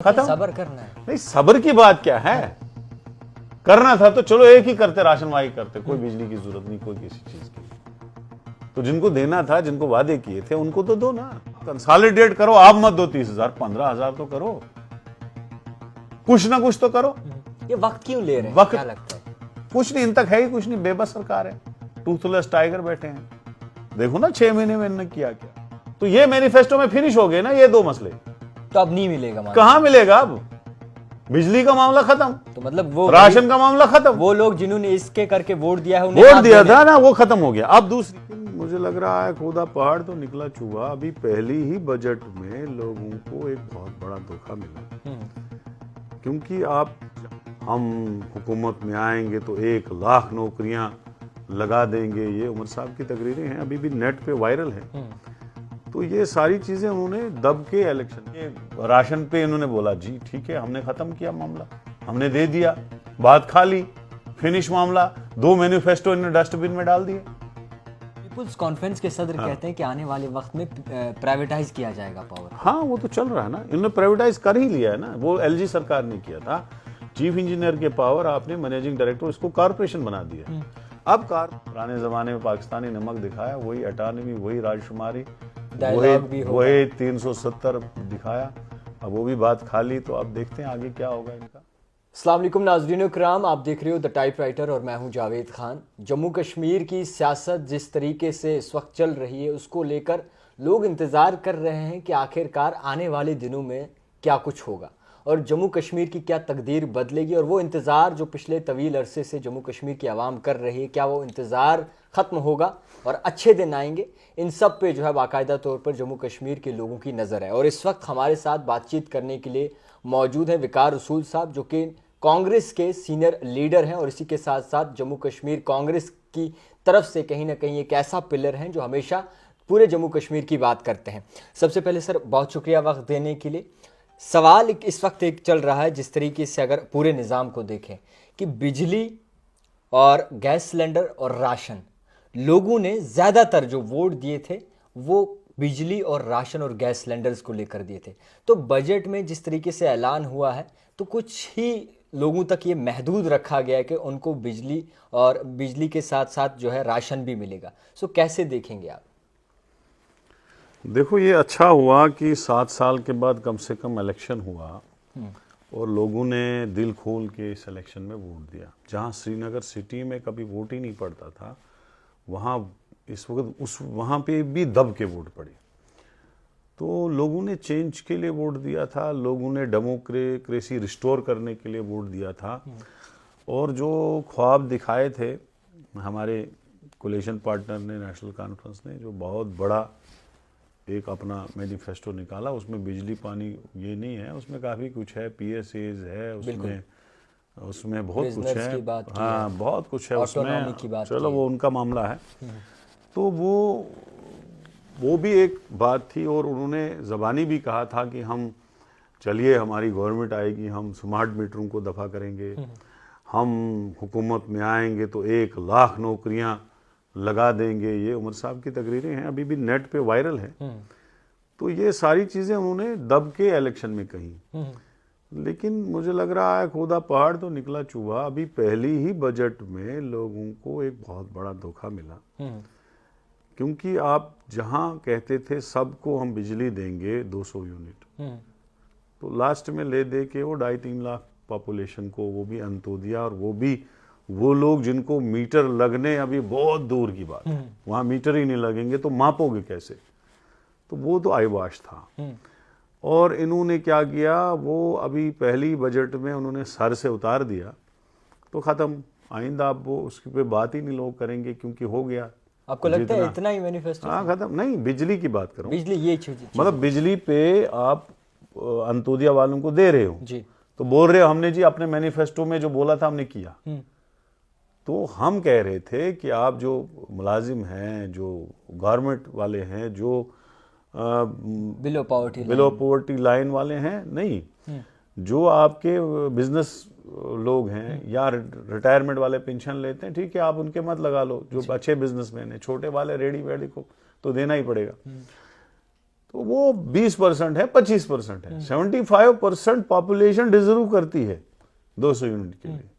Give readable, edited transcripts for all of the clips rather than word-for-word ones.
खत्म। सब्र करना है। नहीं, सब्र की बात क्या है, करना था तो चलो एक ही करते, राशन वाही करते, कोई बिजली की जरूरत नहीं, कोई किसी चीज की। तो जिनको देना था, जिनको वादे किए थे, उनको तो दो ना। कंसोलिडेट करो, आप मत दो 30,000, 15,000 तो करो, कुछ ना कुछ तो करो। ये वक्त क्यों ले रहे हैं, वक्त क्या लगता है? कुछ नहीं, इन तक है ही कुछ नहीं, बेबस सरकार है, टूथलेस टाइगर बैठे हैं। देखो ना 6 महीने में इन्होंने किया क्या। तो ये मैनिफेस्टो में फिनिश हो गए ना ये दो मसले। तो अब नहीं मिलेगा माना। कहां मिलेगा अब, बिजली का मामला खत्म, तो मतलब वो राशन का मामला खत्म, वो लोग जिन्होंने इसके करके वोट दिया है, उन्हें वोट आप दिया देने- था ना, वो खत्म हो गया। अब दूसरी, मुझे लग रहा है खुदा पहाड़ तो निकला चूहा। अभी पहली ही बजट में लोगों को एक बहुत बड़ा धोखा मिला, क्योंकि आप हम हुकूमत में आएंगे तो 1,00,000 नौकरियां लगा देंगे, ये उमर साहब की तकरीरें हैं, अभी भी नेट पे वायरल है। तो ये सारी चीजें उन्होंने दब के इलेक्शन के राशन पे इन्होंने बोला जी ठीक है, हमने खत्म किया मामला, हमने दे दिया, बात खा ली, फिनिश मामला। 2 मैनिफेस्टो इन्होंने डस्टबिन में डाल दिए। पीपुल्स कॉन्फ्रेंस के सदर कहते हैं कि आने वाले वक्त में प्राइवेटाइज किया जाएगा पावर। हाँ, वो तो चल रहा है ना, इन्होंने प्राइवेटाइज कर ही लिया है ना। वो एलजी सरकार ने किया था, चीफ इंजीनियर के पावर आपने मैनेजिंग डायरेक्टर, इसको कॉर्पोरेशन बना दिया। अब पुराने जमाने में पाकिस्तानी नमक दिखाया, वही अटानवी, वही राजशुमारी, वही 370 दिखाया, अब वो भी बात खा ली। तो अब देखते हैं आगे क्या होगा इनका। अस्सलाम वालेकुम नाज़रीन कराम, आप देख रहे हो द टाइपराइटर और मैं हूं जावेद खान। जम्मू कश्मीर की सियासत जिस तरीके से इस वक्त चल रही है, उसको लेकर लोग इंतज़ार कर रहे हैं कि आखिरकार आने वाले दिनों में क्या कुछ होगा और जम्मू कश्मीर की क्या तकदीर बदलेगी। और वो इंतज़ार जो पिछले तवील अरसे से जम्मू कश्मीर की आवाम कर रही है, क्या वो इंतज़ार ख़त्म होगा और अच्छे दिन आएंगे? इन सब पे जो है बाकायदा तौर पर जम्मू कश्मीर के लोगों की नज़र है। और इस वक्त हमारे साथ बातचीत करने के लिए मौजूद है विकार रसूल साहब, जो कि कांग्रेस के सीनियर लीडर हैं और इसी के साथ साथ जम्मू कश्मीर कांग्रेस की तरफ से कहीं ना कहीं एक ऐसा पिलर हैं जो हमेशा पूरे जम्मू कश्मीर की बात करते हैं। सबसे पहले सर बहुत शुक्रिया वक्त देने के लिए। सवाल इस वक्त एक चल रहा है, जिस तरीके से अगर पूरे निज़ाम को देखें कि बिजली और गैस सिलेंडर और राशन, लोगों ने ज़्यादातर जो वोट दिए थे वो बिजली और राशन और गैस सिलेंडर्स को लेकर दिए थे। तो बजट में जिस तरीके से ऐलान हुआ है तो कुछ ही लोगों तक ये महदूद रखा गया है कि उनको बिजली और बिजली के साथ साथ जो है राशन भी मिलेगा। सो कैसे देखेंगे आप? देखो, ये अच्छा हुआ कि 7 साल के बाद कम से कम इलेक्शन हुआ और लोगों ने दिल खोल के इस इलेक्शन में वोट दिया। जहां श्रीनगर सिटी में कभी वोट ही नहीं पड़ता था, वहां इस वक्त वहां पे भी दब के वोट पड़े। तो लोगों ने चेंज के लिए वोट दिया था, लोगों ने डेमोक्रेसी रिस्टोर करने के लिए वोट दिया था। और जो ख्वाब दिखाए थे हमारे कोलिशन पार्टनर ने, नेशनल कॉन्फ्रेंस ने, जो बहुत बड़ा एक अपना मैनिफेस्टो निकाला, उसमें बिजली पानी ये नहीं है, उसमें काफ़ी कुछ है, पीएसएज है, उसमें बहुत कुछ है। हाँ, बहुत कुछ है उसमें, चलो वो उनका मामला है। तो वो भी एक बात थी। और उन्होंने ज़बानी भी कहा था कि हम चलिए, हमारी गवर्नमेंट आएगी, हम स्मार्ट मीटरों को दफ़ा करेंगे, हम हुकूमत में आएंगे तो 1,00,000 नौकरियां लगा देंगे, ये उमर साहब की तकरीरें हैं, अभी भी नेट पे वायरल है। तो ये सारी चीज़ें उन्होंने दब के इलेक्शन में कही। लेकिन मुझे लग रहा है खुदा पहाड़ तो निकला चूहा। अभी पहली ही बजट में लोगों को एक बहुत बड़ा धोखा मिला, क्योंकि आप जहां कहते थे सबको हम बिजली देंगे 200 यूनिट, तो लास्ट में ले दे के वो 2.5-3 लाख पॉपुलेशन को वो भी अंत्योदया, और वो भी वो लोग जिनको मीटर लगने अभी बहुत दूर की बात है, वहां मीटर ही नहीं लगेंगे तो मापोगे कैसे? तो वो तो आईवाश था। और इन्होंने क्या किया, वो अभी पहली बजट में उन्होंने सर से उतार दिया, तो खत्म। आइंदा अब वो उसकी पे बात ही नहीं लोग करेंगे, क्योंकि हो गया। आपको लगता है इतना ही मैनिफेस्टो? हाँ, खत्म। नहीं, बिजली की बात करो, बिजली ये मतलब बिजली पे आप अंत्योदया वालों को दे रहे हो जी, तो बोल रहे हो हमने जी अपने मैनिफेस्टो में जो बोला था हमने किया। तो हम कह रहे थे कि आप जो मुलाजिम हैं, जो गवर्नमेंट वाले हैं, जो बिलो पॉवर्टी लाइन वाले हैं, नहीं, जो आपके बिजनेस लोग हैं या रिटायरमेंट वाले पेंशन लेते हैं, ठीक है, आप उनके मत लगा लो। जो अच्छे बिजनेसमैन हैं, छोटे वाले रेडी वेडी को तो देना ही पड़ेगा। तो वो 20% है, 25% है। 75% पॉपुलेशन डिजर्व करती है 200 यूनिट के लिए।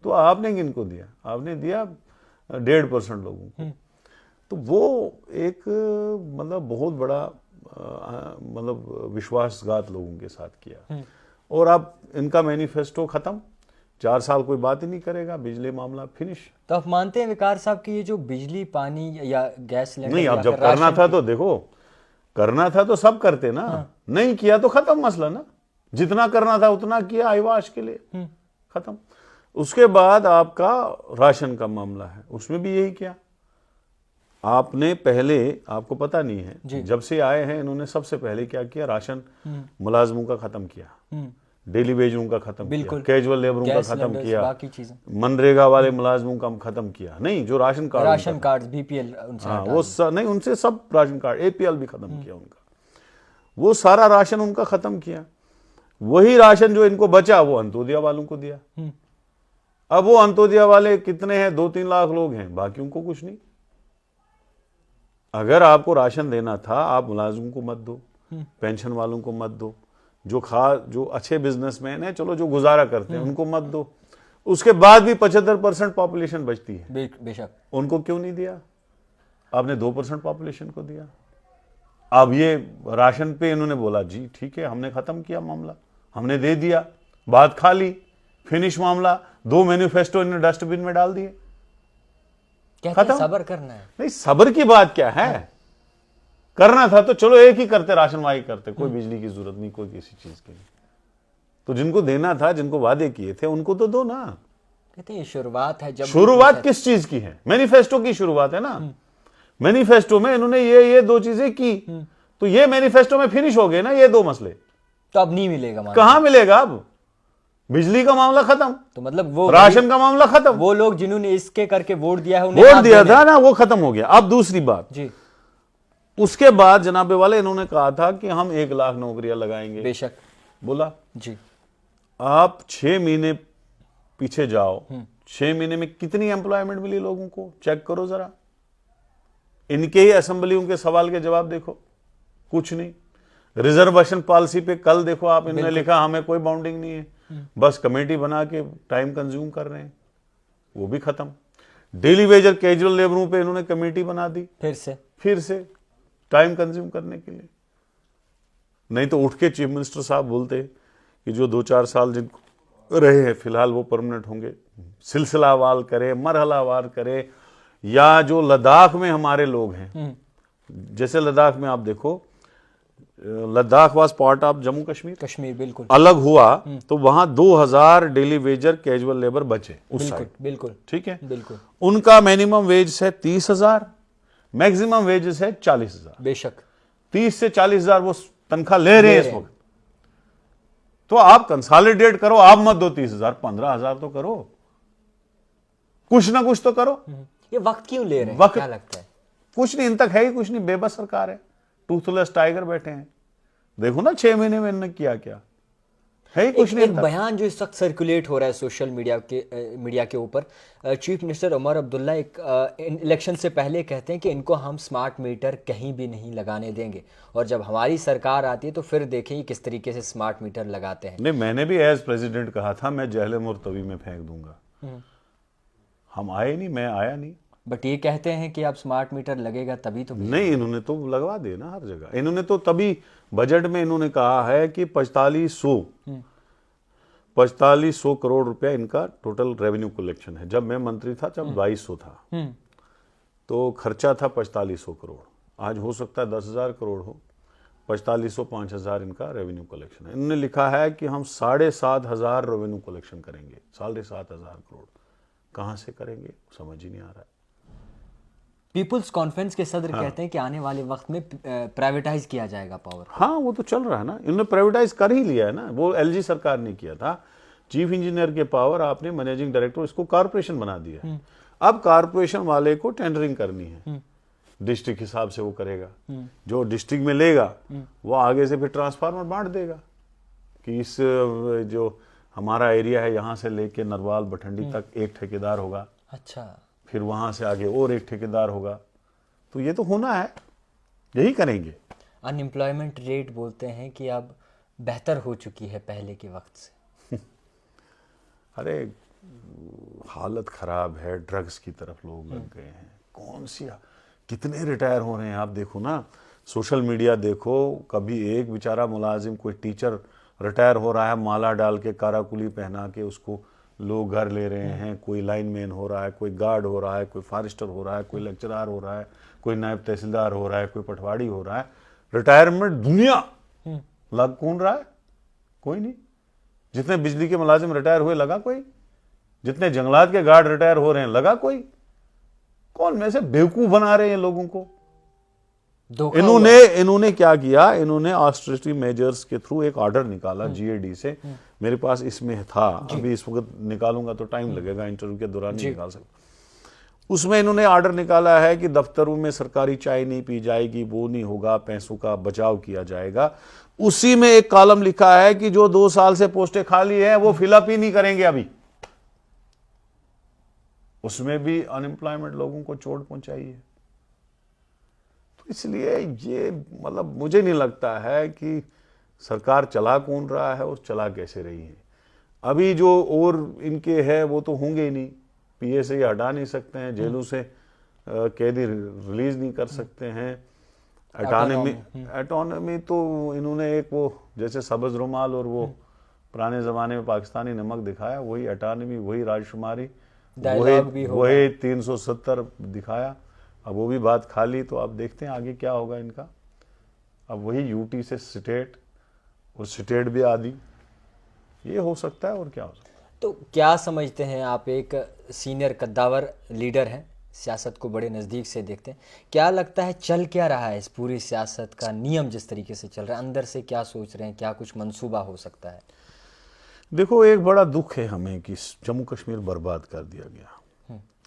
तो आपने किनको दिया? आपने दिया 1.5% लोगों को। तो वो एक मतलब बहुत बड़ा मतलब विश्वासघात लोगों के साथ किया। और अब इनका मैनिफेस्टो खत्म, 4 साल कोई बात ही नहीं करेगा, बिजली मामला फिनिश। तो आप मानते हैं विकार साहब कि ये जो बिजली, पानी या गैस सिलेंडर नहीं, अब या जब फिर करना राशन था तो देखो, करना था तो सब करते ना। नहीं किया तो खत्म मसला ना। जितना करना था उतना किया आईवाश के लिए, खत्म। उसके बाद आपका राशन का मामला है, उसमें भी यही किया आपने। पहले आपको पता नहीं है, जब से आए हैं इन्होंने सबसे पहले क्या किया? राशन मुलाजमों का खत्म किया, डेली वेजरों का खत्म किया, कैजुअल लेबरों का खत्म किया, बाकी चीजें, मनरेगा वाले मुलाजमों का खत्म किया। नहीं, जो राशन कार्ड बीपीएल उनसे हाँ, वो नहीं, उनसे सब राशन कार्ड, एपीएल भी खत्म किया उनका। वो सारा राशन उनका खत्म किया। वही राशन जो इनको बचा वो अंत्योदय वालों को दिया। अब वो अंत्योदय वाले कितने हैं? 2-3 लाख लोग हैं, बाकी उनको कुछ नहीं। अगर आपको राशन देना था, आप मुलाजिमों को मत दो, पेंशन वालों को मत दो, जो अच्छे बिजनेसमैन है, चलो जो गुजारा करते हैं उनको मत दो। उसके बाद भी 75% पॉपुलेशन बचती है, बेशक, उनको क्यों नहीं दिया? आपने 2% पॉपुलेशन को दिया। अब ये राशन पे इन्होंने बोला जी ठीक है, हमने खत्म किया मामला, हमने दे दिया, बात खा ली, फिनिश मामला। 2 मैनिफेस्टो इन्होंने डस्टबिन में डाल दिए, खत्म। सब्र करना है। नहीं, सब्र की बात क्या है? करना था तो चलो एक ही करते, राशन वाही करते, कोई बिजली की जरूरत नहीं, कोई किसी चीज की नहीं। तो जिनको देना था, जिनको वादे किए थे, उनको तो दो ना। कहते हैं शुरुआत है, जब शुरुआत किस चीज की है? मैनिफेस्टो की शुरुआत है ना। मैनिफेस्टो में इन्होंने ये 2 चीजें की, तो ये मैनिफेस्टो में फिनिश हो गए ना ये 2 मसले। तो अब नहीं मिलेगा, कहां मिलेगा? अब बिजली का मामला खत्म, तो मतलब वो राशन का मामला खत्म। वो लोग जिन्होंने इसके करके वोट दिया है, वोट दिया था ना, वो खत्म हो गया। अब दूसरी बात जी, उसके बाद जनाबे वाले इन्होंने कहा था कि हम 1 लाख नौकरियां लगाएंगे। बेशक बोला जी। आप 6 महीने पीछे जाओ, 6 महीने में कितनी एम्प्लॉयमेंट मिली लोगों को? चेक करो जरा। इनके ही असेंबलियों के सवाल के जवाब देखो, कुछ नहीं। रिजर्वेशन पॉलिसी पे कल देखो आप, इन्होंने लिखा हमें कोई बाउंडिंग नहीं है, बस कमेटी बना के टाइम कंज्यूम कर रहे हैं, वो भी खत्म। डेली वेजर कैजुअल लेबरों पे इन्होंने कमेटी बना दी, फिर से टाइम कंज्यूम करने के लिए। नहीं तो उठ के चीफ मिनिस्टर साहब बोलते कि जो 2-4 साल जिनको रहे हैं फिलहाल वो परमानेंट होंगे, सिलसिलावार करे, मरहलावार करे। या जो लद्दाख में हमारे लोग हैं, जैसे लद्दाख में आप देखो, Ladakh was part of Jammu Kashmir, बिल्कुल अलग हुआ तो वहां 2000 डेली वेजर कैजुअल लेबर बचे उस साइड, बिल्कुल ठीक है, बिल्कुल। उनका मिनिमम वेज है 30,000, मैक्सिमम वेजेस है 40,000। बेशक 30 से 40,000 वो तनख्वाह ले रहे हैं इस वक्त। तो आप कंसोलिडेट करो, आप मत दो 30,000, 15,000 तो करो, कुछ ना कुछ तो करो। ये वक्त क्यों ले रहे हैं? क्या लगता है? कुछ नहीं, इन तक है ही कुछ नहीं, बेबस सरकार है, टूथलेस टाइगर बैठे हैं। देखो ना 6 महीने में इन्होंने किया क्या है ही कुछ नहीं। एक बयान जो इस वक्त सर्कुलेट हो रहा है सोशल मीडिया के ऊपर, चीफ मिनिस्टर उमर अब्दुल्ला एक इलेक्शन से पहले कहते हैं कि इनको हम स्मार्ट मीटर कहीं भी नहीं लगाने देंगे, और जब हमारी सरकार आती है तो फिर देखें किस तरीके से स्मार्ट मीटर लगाते हैं। नहीं, मैंने भी एज प्रेसिडेंट कहा था मैं जहलम और तवी में फेंक दूंगा, हम आए नहीं, मैं आया नहीं। बट ये कहते हैं कि अब स्मार्ट मीटर लगेगा तभी तो। नहीं, इन्होंने तो लगवा देना हर जगह। इन्होंने तो तभी बजट में इन्होंने कहा है कि 4500 करोड़ रुपया इनका टोटल रेवेन्यू कलेक्शन है। जब मैं मंत्री था तब 2200 था, तो खर्चा था 4500 करोड़। आज हो सकता है 10,000 करोड़ हो। 4500 5,000 इनका रेवेन्यू कलेक्शन है। इन्होंने लिखा है कि हम 7,500 रेवेन्यू कलेक्शन करेंगे। 7,500 करोड़ कहाँ से करेंगे समझ ही नहीं आ रहा है। पीपुल्स कॉन्फ्रेंस के सदर कहते हैं कि आने वाले वक्त में प्राइवेटाइज किया जाएगा पावर। हाँ, वो तो चल रहा है ना, इन्होंने प्राइवेटाइज कर ही लिया है ना। वो एलजी सरकार ने किया था, चीफ इंजीनियर के पावर आपने मैनेजिंग डायरेक्टर, इसको कारपोरेशन बना दिया है। अब कारपोरेशन वाले को टेंडरिंग करनी है, डिस्ट्रिक्ट हिसाब से वो करेगा। जो डिस्ट्रिक्ट में लेगा वो आगे से फिर ट्रांसफार्मर बांट देगा कि इस जो हमारा एरिया है यहाँ से लेके नरवाल बठंडी तक एक ठेकेदार होगा। अच्छा, फिर वहां से आगे और एक ठेकेदार होगा। तो ये तो होना है, यही करेंगे। अनएम्प्लॉयमेंट रेट बोलते हैं कि अब बेहतर हो चुकी है पहले के वक्त से। अरे हालत खराब है, ड्रग्स की तरफ लोग लग गए हैं। कौन सी, कितने रिटायर हो रहे हैं आप देखो ना, सोशल मीडिया देखो, कभी एक बेचारा मुलाजिम, कोई टीचर रिटायर हो रहा है, माला डाल के काराकुली पहना के उसको लोग घर ले रहे हैं, कोई लाइनमैन हो रहा है, कोई गार्ड हो रहा है, कोई फॉरेस्टर हो रहा है, कोई लेक्चरार हो रहा है, कोई नायब तहसीलदार हो रहा है, कोई पटवारी हो रहा है। रिटायरमेंट दुनिया लग कौन रहा है? कोई नहीं। जितने बिजली के मुलाजिम रिटायर हुए लगा कोई? जितने जंगलात के गार्ड रिटायर हो रहे हैं लगा कोई? कौन में से बेवकूफ बना रहे हैं लोगों को? इन्होंने क्या किया, इन्होंने ऑस्टेरिटी मेजर्स के थ्रू एक ऑर्डर निकाला जीएडी से। मेरे पास इसमें था, अभी इस वक्त निकालूंगा तो टाइम लगेगा, इंटरव्यू के दौरान नहीं निकाल सकता। उसमें इन्होंने ऑर्डर निकाला है कि दफ्तरों में सरकारी चाय नहीं पी जाएगी, वो नहीं होगा, पैसों का बचाव किया जाएगा। उसी में एक कॉलम लिखा है कि जो 2 साल से पोस्टें खाली हैं वो फिलअप ही नहीं करेंगे अभी। उसमें भी अनएम्प्लॉयमेंट लोगों को चोट पहुंचाई है। तो इसलिए ये मतलब मुझे नहीं लगता है कि सरकार चला कौन रहा है और चला कैसे रही है। अभी जो और इनके है वो तो होंगे ही नहीं, पीए से हटा नहीं सकते हैं, जेलों से कैदी रिलीज नहीं कर सकते हैं। एटॉनमी तो इन्होंने एक वो जैसे सब्ज रुमाल और वो पुराने जमाने में पाकिस्तानी नमक दिखाया, वही एटॉनमी, वही राजकुमारी, वही 370 दिखाया। अब वो भी बात खाली। तो अब देखते हैं आगे क्या होगा इनका। अब वही यूटी से स्टेट और स्टेट भी आदि, ये हो सकता है और क्या हो सकता है। तो क्या समझते हैं आप, एक सीनियर कद्दावर लीडर हैं, सियासत को बड़े नज़दीक से देखते हैं, क्या लगता है चल क्या रहा है इस पूरी सियासत का नियम जिस तरीके से चल रहा है? अंदर से क्या सोच रहे हैं, क्या कुछ मंसूबा हो सकता है? देखो, एक बड़ा दुख है हमें कि जम्मू कश्मीर बर्बाद कर दिया गया।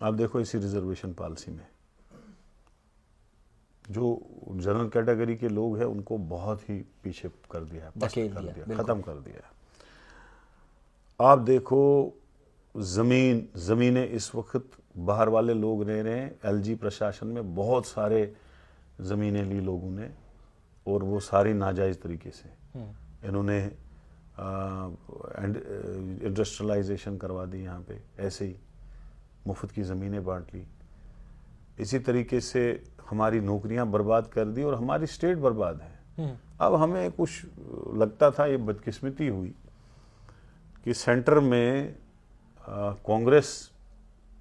आप देखो इसी रिजर्वेशन पॉलिसी में जो जनरल कैटेगरी के लोग हैं उनको बहुत ही पीछे कर दिया है, खत्म कर दिया है। आप देखो जमीनें इस वक्त बाहर वाले लोग ले रहे हैं। एलजी प्रशासन में बहुत सारे ज़मीनें ली लोगों ने और वो सारी नाजायज़ तरीके से इन्होंने इंडस्ट्रियलाइजेशन करवा दी। यहाँ पे ऐसे ही मुफ्त की ज़मीनें बांट ली। इसी तरीके से हमारी नौकरियां बर्बाद कर दी और हमारी स्टेट बर्बाद है। अब हमें कुछ लगता था, ये बदकिस्मती हुई कि सेंटर में कांग्रेस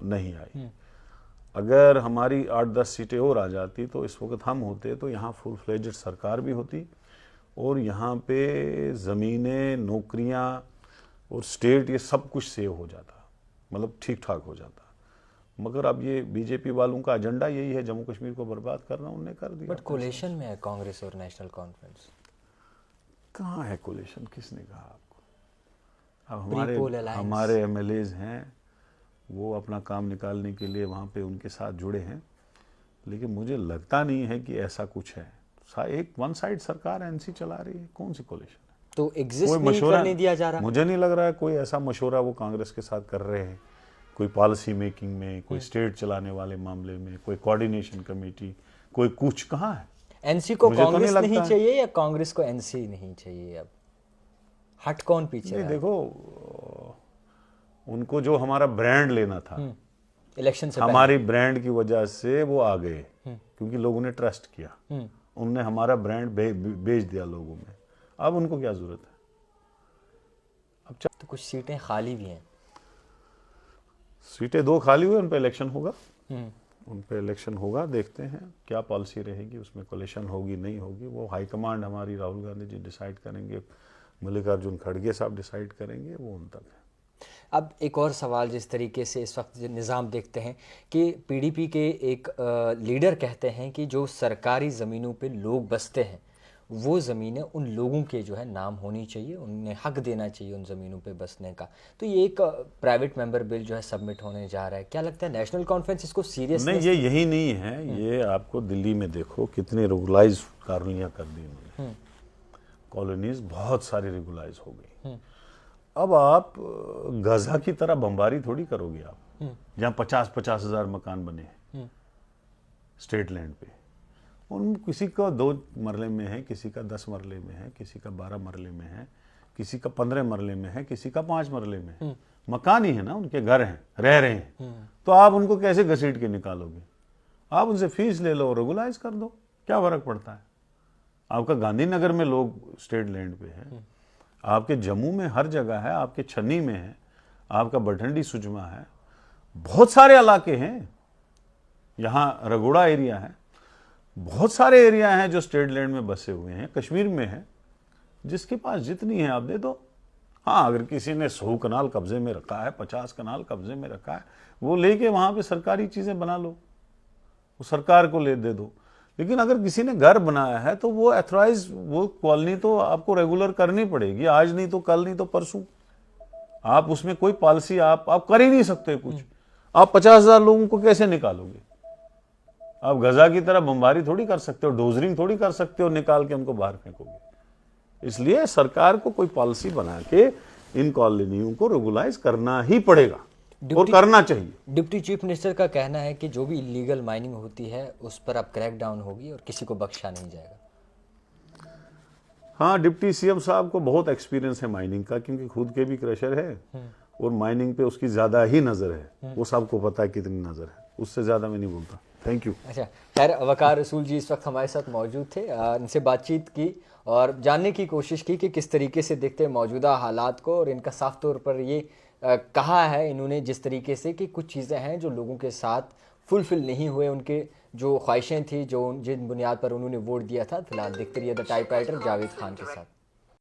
नहीं आई। अगर हमारी 8-10 सीटें और आ जाती तो इस वक्त हम होते तो यहाँ फुल फ्लेज्ड सरकार भी होती और यहाँ पे ज़मीनें, नौकरियाँ और स्टेट, ये सब कुछ सेव हो जाता, मतलब ठीक ठाक हो जाता। मगर अब ये बीजेपी वालों का एजेंडा यही है, जम्मू कश्मीर को बर्बाद करना, उन्होंने कर दिया। बट कोलेशन में है कांग्रेस और नेशनल कॉन्फ्रेंस। कहाँ है कोलेशन? किसने कहा आपको? अब हमारे एमएलएज हैं, वो अपना काम निकालने के लिए वहाँ पे उनके साथ जुड़े हैं, लेकिन मुझे लगता नहीं है कि ऐसा कुछ है। एक वन साइड सरकार एनसी चला रही है, कौन सी कोलेशन है? तो एग्जिस्ट नहीं करने दिया जा रहा। मुझे नहीं लग रहा है कोई ऐसा मशवरा वो कांग्रेस के साथ कर रहे हैं, कोई पॉलिसी मेकिंग में, कोई स्टेट चलाने वाले मामले में, कोई कोऑर्डिनेशन कमेटी, कोई कुछ। कहाँ है? एनसी को कांग्रेस नहीं चाहिए या कांग्रेस को एनसी नहीं चाहिए? अब हट कौन पीछे है? देखो, उनको जो हमारा ब्रांड लेना था इलेक्शन से हमारी ब्रांड की वजह से वो आ गए, क्योंकि लोगों ने ट्रस्ट किया, उनने हमारा ब्रांड बेच दिया लोगों में। अब उनको क्या जरूरत है? अब तो कुछ सीटें खाली भी हैं। सीटें 2 खाली हुई, उन पे इलेक्शन होगा। उन पे इलेक्शन होगा, देखते हैं क्या पॉलिसी रहेगी, उसमें कोलिशन होगी नहीं होगी, वो हाईकमांड हमारी राहुल गांधी जी डिसाइड करेंगे, मल्लिकार्जुन खड़गे साहब डिसाइड करेंगे, वो उन तक है। अब एक और सवाल, जिस तरीके से इस वक्त निज़ाम देखते हैं कि पीडीपी के एक लीडर कहते हैं कि जो सरकारी ज़मीनों पे लोग बसते हैं वो ज़मीनें उन लोगों के जो है नाम होनी चाहिए, उन्हें हक देना चाहिए उन ज़मीनों पे बसने का। तो ये एक प्राइवेट मेंबर बिल जो है सबमिट होने जा रहा है। क्या लगता है नेशनल कॉन्फ्रेंस इसको सीरियस? नहीं, ये यही नहीं है। ये आपको दिल्ली में देखो कितने रेगुलाइज कॉलोनियाँ कर दी उन्होंने, कॉलोनीज बहुत सारी रेगुलाइज हो गई। अब आप गाजा की तरह बमबारी थोड़ी करोगे आप, जहाँ 50-50 हज़ार मकान बने हैं स्टेट लैंड पे। उन किसी का 2 मरले में है, किसी का 10 मरले में है, किसी का 12 मरले में है, किसी का 15 मरले में है, किसी का 5 मरले में है। मकान ही है ना, उनके घर हैं, रह रहे हैं। तो आप उनको कैसे घसीट के निकालोगे? आप उनसे फीस ले लो, रेगुलाइज कर दो, क्या फर्क पड़ता है? आपका गांधीनगर में लोग स्टेट लैंड पे है, आपके जम्मू में हर जगह है, आपके छन्नी में है, आपका बठंडी सुजमा है, बहुत सारे इलाके हैं। यहाँ रगोड़ा एरिया है, बहुत सारे एरिया हैं जो स्टेट लैंड में बसे हुए हैं, कश्मीर में है। जिसके पास जितनी है आप दे दो। हाँ, अगर किसी ने 100 कनाल कब्जे में रखा है, 50 कनाल कब्जे में रखा है, वो लेके वहां पे सरकारी चीजें बना लो, वो सरकार को ले दे दो। लेकिन अगर किसी ने घर बनाया है तो वो एथोराइज, वो कॉलोनी तो आपको रेगुलर करनी पड़ेगी, आज नहीं तो कल, नहीं तो परसों। आप उसमें कोई पॉलिसी आप कर ही नहीं सकते कुछ। आप 50,000 लोगों को कैसे निकालोगे? आप गजा की तरह बमबारी थोड़ी कर सकते हो, डोजरिंग थोड़ी कर सकते हो, निकाल के उनको बाहर फेंकोगे। इसलिए सरकार को कोई पॉलिसी बना के इन कॉलोनियों को रेगुलाइज करना ही पड़ेगा और करना चाहिए। डिप्टी चीफ मिनिस्टर का कहना है कि जो भी इलीगल माइनिंग होती है उस पर अब क्रैक डाउन होगी और किसी को बख्शा नहीं जाएगा। हाँ, डिप्टी सीएम साहब को बहुत एक्सपीरियंस है माइनिंग का, क्योंकि खुद के भी क्रशर है और माइनिंग पे उसकी ज्यादा ही नजर है। वो सबको पता है कितनी नजर है, उससे ज्यादा मैं नहीं बोलता। Thank you. अच्छा, खैर वकार रसूल जी इस वक्त हमारे साथ मौजूद थे। इनसे बातचीत की और जानने की कोशिश की कि किस तरीके से देखते हैं मौजूदा हालात को, और इनका साफ तौर पर ये कहा है इन्होंने जिस तरीके से कि कुछ चीज़ें हैं जो लोगों के साथ फुलफिल नहीं हुए, उनके जो ख्वाहिशें थी, जो जिन बुनियाद पर उन्होंने वोट दिया था। फिलहाल देखते रहिए द टाइपराइटर जावेद खान के साथ।